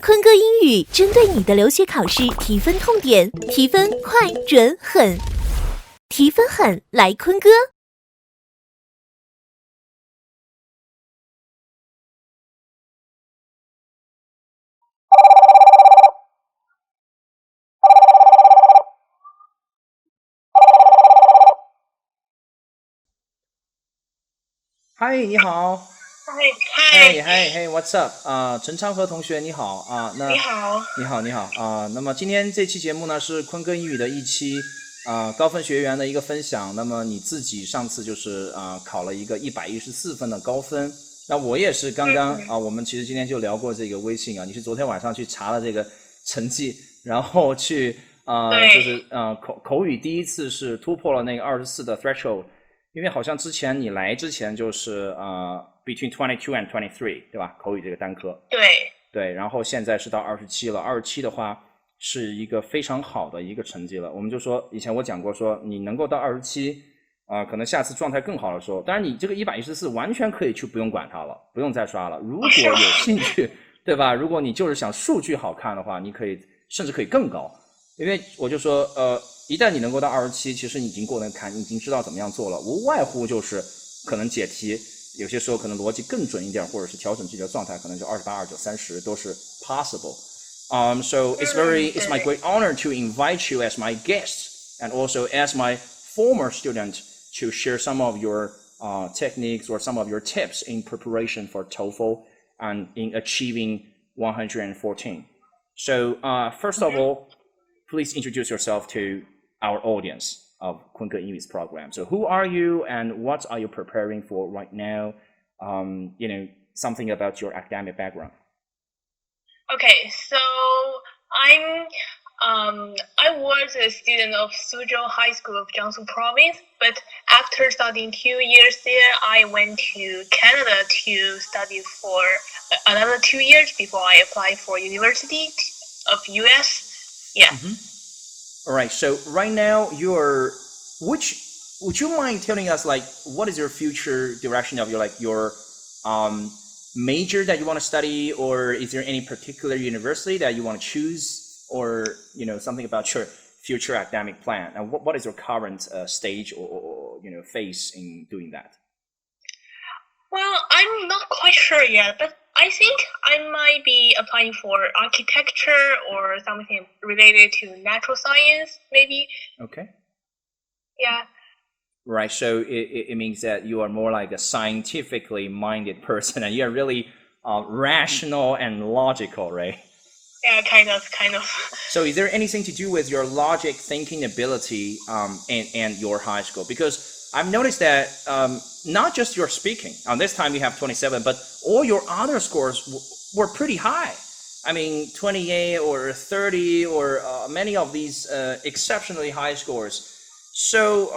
坤哥英语针对你的留学考试提分痛点，提分快准狠，提分狠来坤哥。嗨，你好。嗨 ，What's up？ 陈昌和同学你好啊。你好。你好啊。那么今天这期节目呢是坤哥英语的一期高分学员的一个分享。那么你自己上次就是考了一个114分的高分。那我也是刚刚我们其实今天就聊过这个微信啊。你是昨天晚上去查了这个成绩，然后去就是口语第一次是突破了那个24的 threshold。因为好像之前你来之前就是between 22 and 23，对吧？口语这个单科。对，然后现在是到27了。27的话是一个非常好的一个成绩了。我们就说以前我讲过说你能够到27可能下次状态更好的时候，当然你这个114完全可以去不用管它了，不用再刷了。如果有兴趣，对吧？如果你就是想数据好看的话，你可以甚至可以更高。因为我就说一旦你能够到27，其实你已经过那个坎，你已经知道怎么样做了，无外乎就是可能解题有些时候可能逻辑更准一点，或者是调整自己的状态，可能就28、29、30都是 possible. So it's my great honor to invite you as my guest and also as my former student to share some of your techniques or some of your tips in preparation for TOEFL and in achieving 114. So first of all, please introduce yourself to our audience of Kunke English program. So who are you and what are you preparing for right now? Something about your academic background. Okay, so I was a student of Suzhou High School of Jiangsu Province, but after studying 2 years there, I went to Canada to study for another 2 years before I applied for University of US. Yeah. All right. So right now would you mind telling us like what is your future direction of your major that you want to study, or is there any particular university that you want to choose, or something about your future academic plan, and what is your current stage or phase in doing that? Well, I'm not quite sure yet, but I think I might be applying for architecture or something related to natural science, maybe. Okay. Yeah. Right. So it means that you are more like a scientifically minded person, and you're really rational and logical, right? Yeah, kind of. So is there anything to do with your logic thinking ability and your high school? Because I've noticed that not just your speaking, this time you have 27, but all your other scores were pretty high. I mean, 28 or 30 or many of these exceptionally high scores. So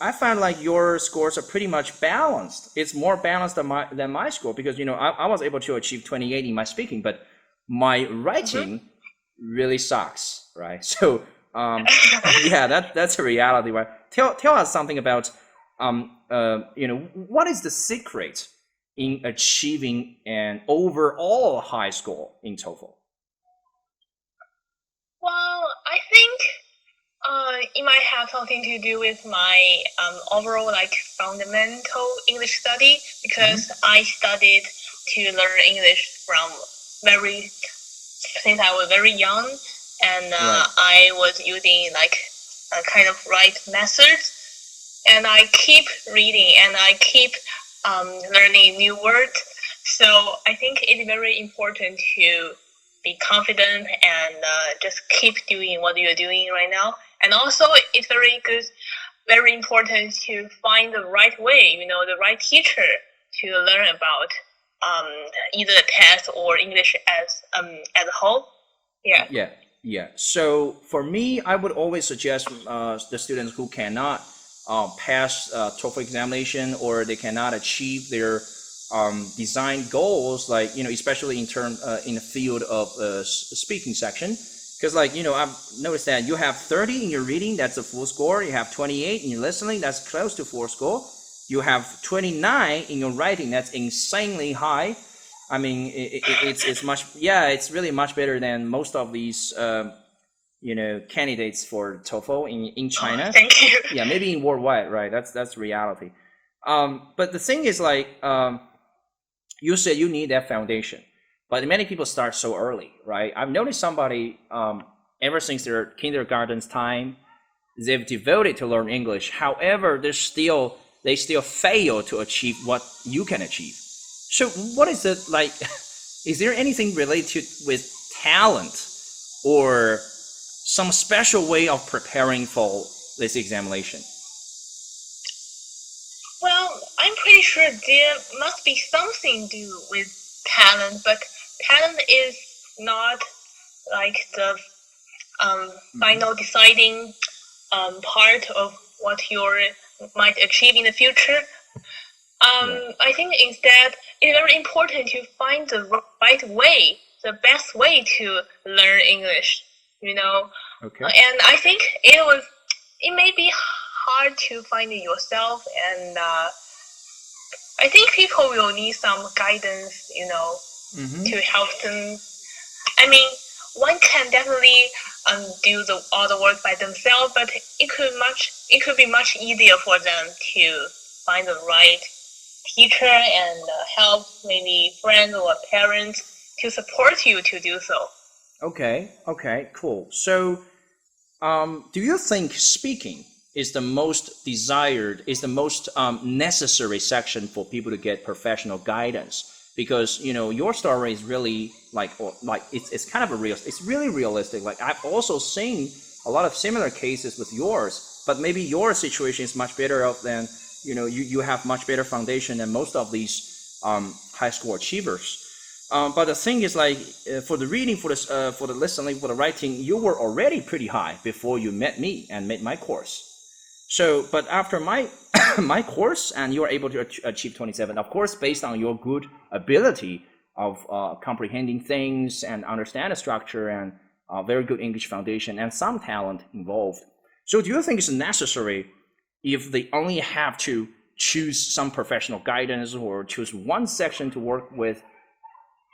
I found like your scores are pretty much balanced. It's more balanced than my score because, I was able to achieve 28 in my speaking, but my writing really sucks, right? So yeah, that's a reality, right? Tell us something about what is the secret in achieving an overall high score in TOEFL? Well, I think it might have something to do with my overall like fundamental English study, because I studied to learn English since I was very young, and I was using like a kind of right methods, and I keep reading and I keep learning new words. So I think it's very important to be confident and just keep doing what you're doing right now. And also it's very important to find the right way, the right teacher to learn about either the test or English as a whole. Yeah. So for me, I would always suggest the students who cannot pass TOEFL examination, or they cannot achieve their design goals, like especially in the field of speaking section, because I've noticed that you have 30 in your reading, that's a full score. You have 28 in your listening, that's close to full score. You have 29 in your writing, that's insanely high. I mean, it's much, yeah, it's really much better than most of these, candidates for TOEFL in China. Oh, thank you. Yeah, maybe in worldwide, right? That's reality. But the thing is, like, you said you need that foundation, but many people start so early, right? I've noticed somebody, ever since their kindergarten's time, they've devoted to learn English. However, they still fail to achieve what you can achieve. So what is it like? Is there anything related with talent or some special way of preparing for this examination? Well, I'm pretty sure there must be something to do with talent, but talent is not like the final deciding part of what you might achieve in the future. Right. I think instead it's very important to find the right way, the best way to learn English, Okay. And I think it may be hard to find it yourself, and I think people will need some guidance, to help them. I mean, one can definitely do all the work by themselves, but it could be much easier for them to find the right teacher and help maybe friends or parents to support you to do so. Okay, cool. So, do you think speaking is the most desired, is the most necessary section for people to get professional guidance? Because your story is really it's kind of it's really realistic. Like, I've also seen a lot of similar cases with yours, but maybe your situation is much better off than you have much better foundation than most of these high school achievers. But the thing is, like, for the reading, for the listening, for the writing, you were already pretty high before you met me and met my course. So, but after my my course, and you were able to achieve 27, of course, based on your good ability of comprehending things and understand the structure and very good English foundation and some talent involved. So, do you think it's necessary if they only have to choose some professional guidance or choose one section to work with?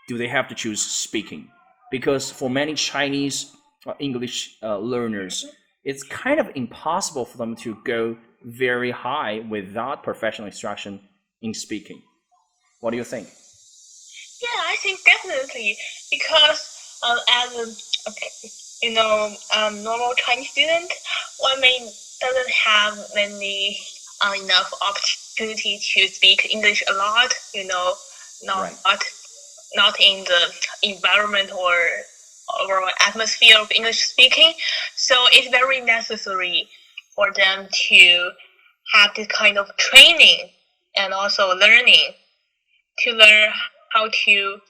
Do they have to choose speaking? Because for many Chinese English learners, it's kind of impossible for them to go very high without professional instruction in speaking. What do you think? Yeah, I think definitely, because as a normal Chinese student, one doesn't have many enough opportunity to speak English a lot. Not in the environment or overall atmosphere of English speaking. So it's very necessary for them to have this kind of training and also learning to learn how to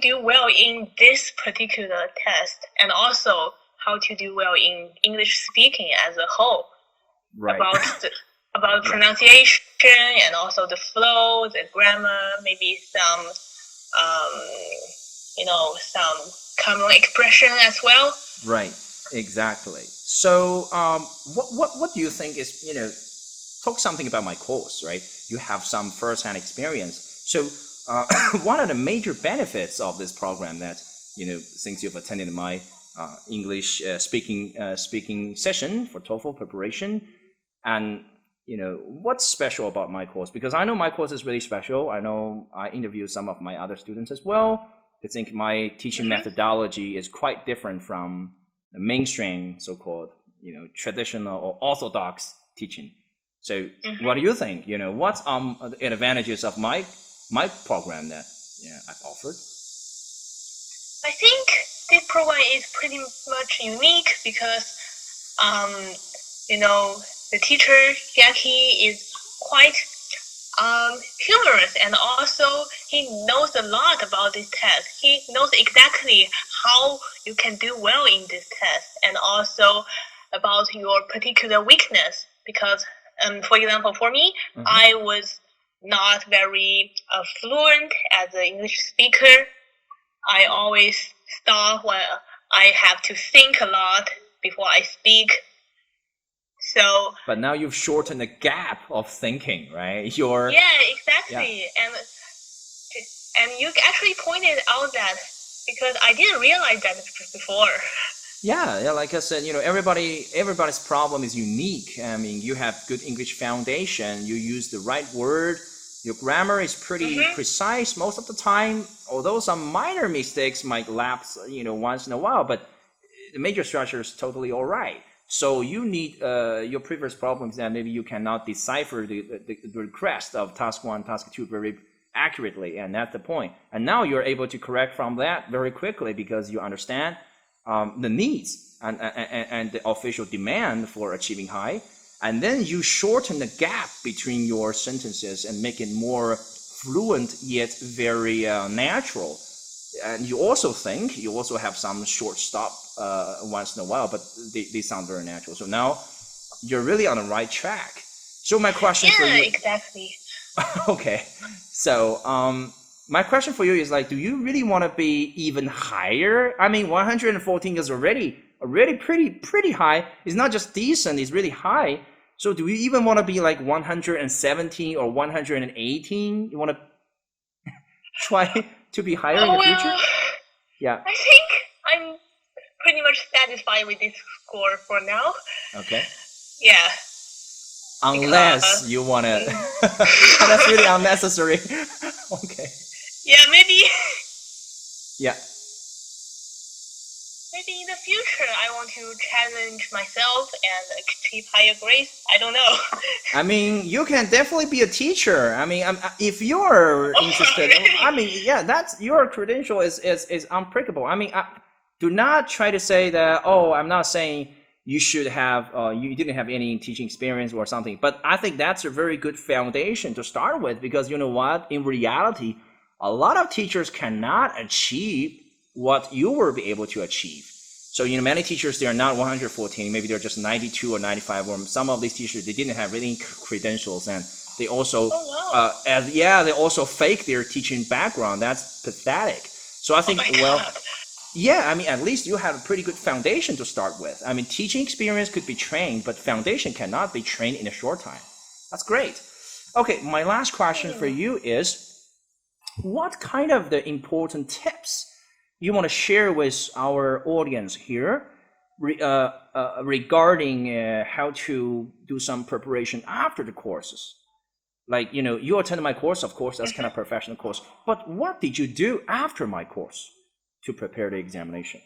do well in this particular test, and also how to do well in English speaking as a whole. Right. About pronunciation and also the flow, the grammar, maybe some some common expression as well. Right. Exactly. So, what do you think is, talk something about my course, right? You have some first-hand experience. So, one of the major benefits of this program that, since you've attended my English speaking session for TOEFL preparation, and what's special about my course? Because I know my course is really special. I know I interviewed some of my other students as well. I think my teaching methodology is quite different from the mainstream, so-called, traditional or orthodox teaching. So, what do you think? What's the advantages of my program that I've offered? I think this program is pretty much unique because the teacher, Jackie, is quite humorous, and also he knows a lot about this test. He knows exactly how you can do well in this test, and also about your particular weakness. Because, for example, for me, I was not very fluent as an English speaker. I always stop when I have to think a lot before I speak. So, but now you've shortened the gap of thinking, right? Yeah, exactly. Yeah. And And you actually pointed out that because I didn't realize that before. Yeah, like I said, everybody's problem is unique. I mean, you have good English foundation, you use the right word, your grammar is pretty precise most of the time, although some minor mistakes might lapse, once in a while, but the major structure is totally all right. So you need your previous problems that maybe you cannot decipher the request of task 1, task 2 very accurately, and that's the point. And now you're able to correct from that very quickly because you understand the needs and the official demand for achieving high. And then you shorten the gap between your sentences and make it more fluent yet very natural. And you also have some short stop once in a while, but they sound very natural. So now you're really on the right track. So my question for you. Yeah, exactly. Okay. So my question for you is like, do you really want to be even higher? I mean, 114 is already pretty high. It's not just decent, it's really high. So do you even want to be like 117 or 118? You want to try to be higher in the future? Yeah. I think I'm pretty much satisfied with this score for now. Okay. Yeah. Unless you want to. That's really unnecessary. Okay. Yeah, maybe. Yeah. Maybe in the future I want to challenge myself and achieve higher grades. I don't know. I mean, you can definitely be a teacher. I mean, if you're interested, really? I mean, yeah, that's your credential is unbreakable. I mean, do not try to say that. Oh, I'm not saying you should have, you didn't have any teaching experience or something. But I think that's a very good foundation to start with because you know what? In reality, a lot of teachers cannot achieve what you will be able to achieve. So, many teachers, they are not 114, maybe they're just 92 or 95, or some of these teachers, they didn't have any credentials, and they also, they also fake their teaching background. That's pathetic. So I think, yeah, I mean, at least you have a pretty good foundation to start with. I mean, teaching experience could be trained, but foundation cannot be trained in a short time. That's great. Okay, my last question for you is, what kind of the important tips you want to share with our audience here regarding how to do some preparation after the courses? Like, you attended my course, of course, that's kind of professional course. But what did you do after my course to prepare the examination?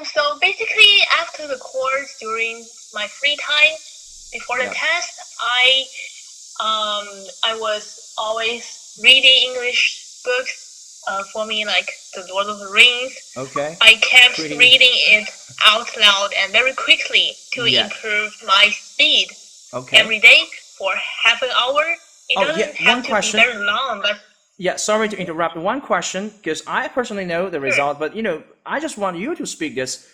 So basically, after the course, during my free time, before the test, I was always reading English books. For me, like the Lord of the Rings. Okay. I kept reading it out loud and very quickly to improve my speed. Okay. Every day for half an hour. It doesn't have to be very long, but. Yeah, sorry to interrupt. One question, because I personally know the result, but I just want you to speak this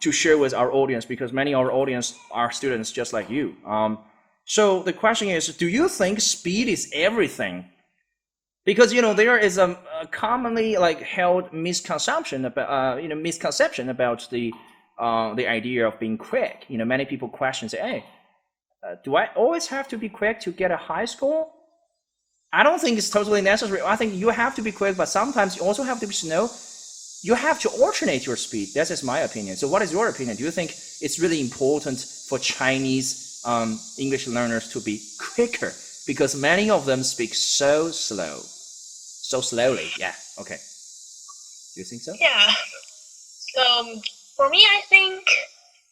to share with our audience because many of our audience are students just like you. So the question is, do you think speed is everything? Because there is a commonly held misconception about the idea of being quick. Many people question, say, hey, do I always have to be quick to get a high score? I don't think it's totally necessary. I think you have to be quick, but sometimes you also have to be slow. You have to alternate your speed. That is my opinion. So what is your opinion? Do you think it's really important for Chinese English learners to be quicker? Because many of them speak so slowly. Yeah, okay. Do you think so? Yeah. So for me, I think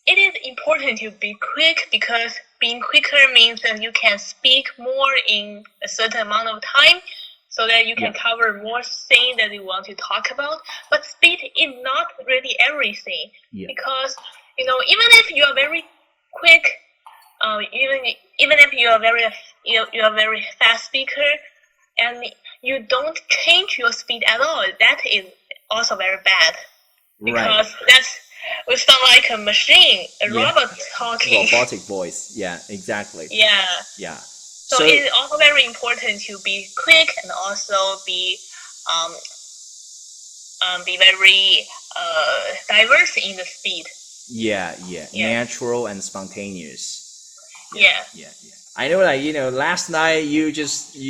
it is important to be quick because being quicker means that you can speak more in a certain amount of time so that you can cover more things that you want to talk about. But speed is not really everything because, even if you are very quick, even if you are you're a very fast speaker and you don't change your speed at all, that is also very bad because we sound like a machine, a robot talking. Robotic voice. Yeah, exactly. Yeah. So it is also very important to be quick and also be very diverse in the speed. Yeah. Natural and spontaneous. Yeah. I know, like, last night you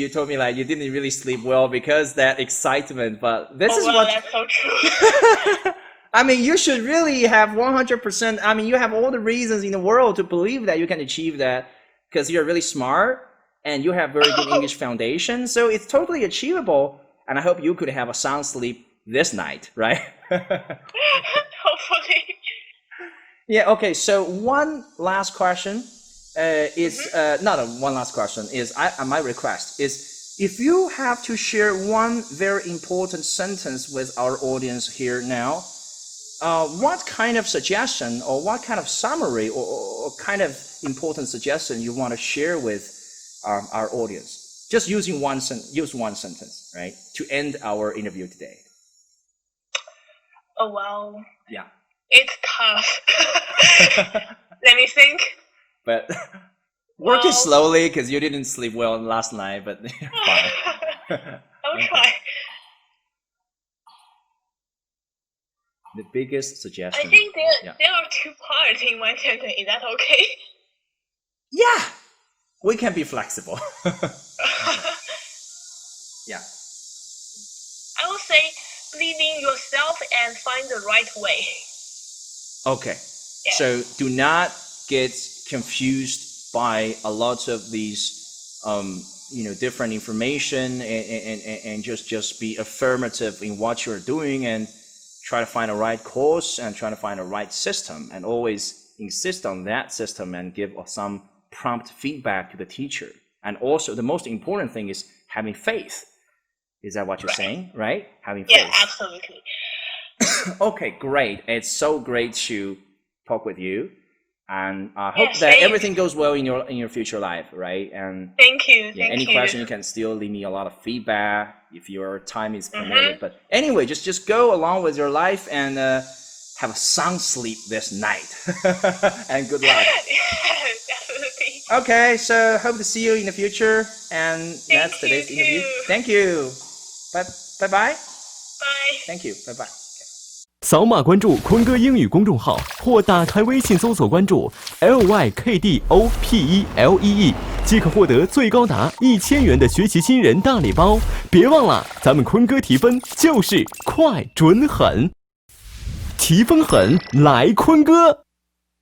told me like you didn't really sleep well because that excitement, but this is what. That's so true. I mean, you should really have 100%. I mean, you have all the reasons in the world to believe that you can achieve that because you're really smart and you have very good English foundation. So it's totally achievable. And I hope you could have a sound sleep this night, right? Hopefully. Yeah. Okay. So one last question. One last question is my request is if you have to share one very important sentence with our audience here now, what kind of suggestion or what kind of summary or kind of important suggestion you want to share with our audience? Just use one sentence, right, to end our interview today. Oh, wow. Yeah. It's tough. Let me think. But work it slowly because you didn't sleep well last night, but fine. I'll try. The biggest suggestion. I think there are two parts in one sentence. Is that okay? Yeah, we can be flexible. Yeah. I would say believe in yourself and find the right way. Okay. Yeah. So do not get confused by a lot of these different information and just be affirmative in what you're doing and try to find the right course and try to find the right system and always insist on that system and give some prompt feedback to the teacher. And also the most important thing is having faith. Is that what you're saying, right? Having faith. Yeah, absolutely. Okay, great. It's so great to talk with you. And I hope that everything goes well in your future life, right? And thank you. Any question, you can still leave me a lot of feedback if your time is permitted. But anyway, just go along with your life and have a sound sleep this night. And good luck. Definitely. Okay, so hope to see you in the future. And that's today's interview. Thank you. Bye bye. Bye. Thank you. Bye bye. 扫码关注坤哥英语公众号，或打开微信搜索关注 LYKDOPELEE， 即可获得最高达1000元的学习新人大礼包。别忘了，咱们坤哥提分就是快准狠，提分狠来坤哥。